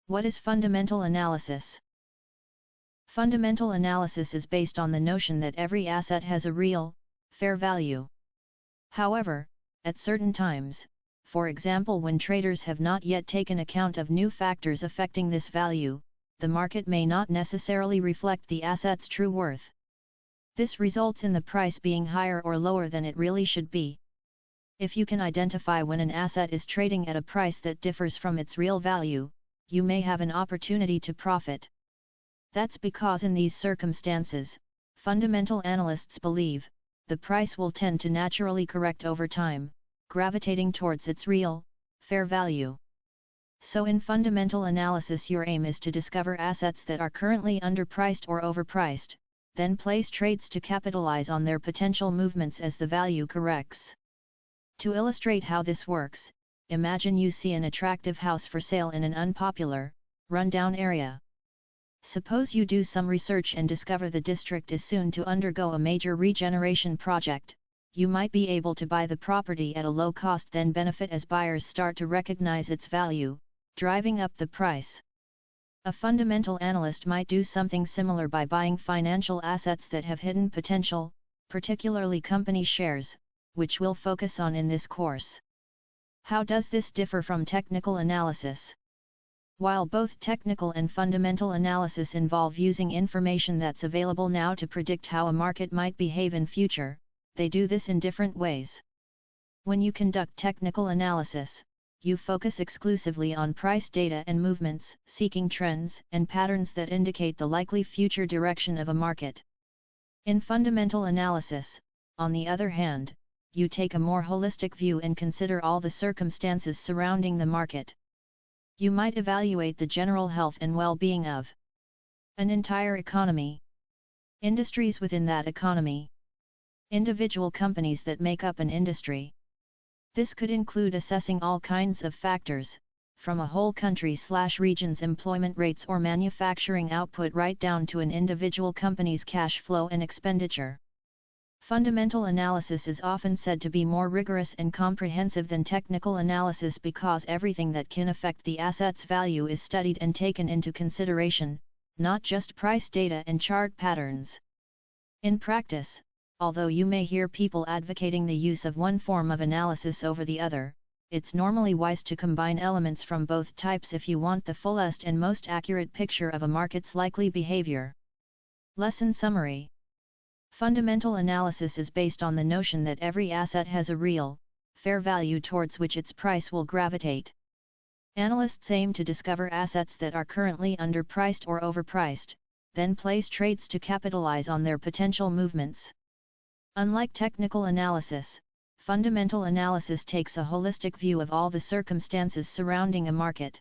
What is fundamental analysis? Fundamental analysis is based on the notion that every asset has a real, fair value. However, at certain times, for example when traders have not yet taken account of new factors affecting this value, the market may not necessarily reflect the asset's true worth. This results in the price being higher or lower than it really should be. If you can identify when an asset is trading at a price that differs from its real value, you may have an opportunity to profit. That's because in these circumstances, fundamental analysts believe, the price will tend to naturally correct over time, gravitating towards its real, fair value. So in fundamental analysis your aim is to discover assets that are currently underpriced or overpriced, then place trades to capitalize on their potential movements as the value corrects. To illustrate how this works, imagine you see an attractive house for sale in an unpopular, run-down area. Suppose you do some research and discover the district is soon to undergo a major regeneration project. You might be able to buy the property at a low cost, then benefit as buyers start to recognize its value, driving up the price. A fundamental analyst might do something similar by buying financial assets that have hidden potential, particularly company shares, which we'll focus on in this course. How does this differ from technical analysis? While both technical and fundamental analysis involve using information that's available now to predict how a market might behave in future, they do this in different ways. When you conduct technical analysis, you focus exclusively on price data and movements, seeking trends and patterns that indicate the likely future direction of a market. In fundamental analysis, on the other hand, you take a more holistic view and consider all the circumstances surrounding the market. You might evaluate the general health and well-being of an entire economy, industries within that economy, individual companies that make up an industry. This could include assessing all kinds of factors, from a whole country/region's employment rates or manufacturing output right down to an individual company's cash flow and expenditure. Fundamental analysis is often said to be more rigorous and comprehensive than technical analysis because everything that can affect the asset's value is studied and taken into consideration, not just price data and chart patterns. In practice, although you may hear people advocating the use of one form of analysis over the other, it's normally wise to combine elements from both types if you want the fullest and most accurate picture of a market's likely behavior. Lesson summary. Fundamental analysis is based on the notion that every asset has a real, fair value towards which its price will gravitate. Analysts aim to discover assets that are currently underpriced or overpriced, then place trades to capitalize on their potential movements. Unlike technical analysis, fundamental analysis takes a holistic view of all the circumstances surrounding a market.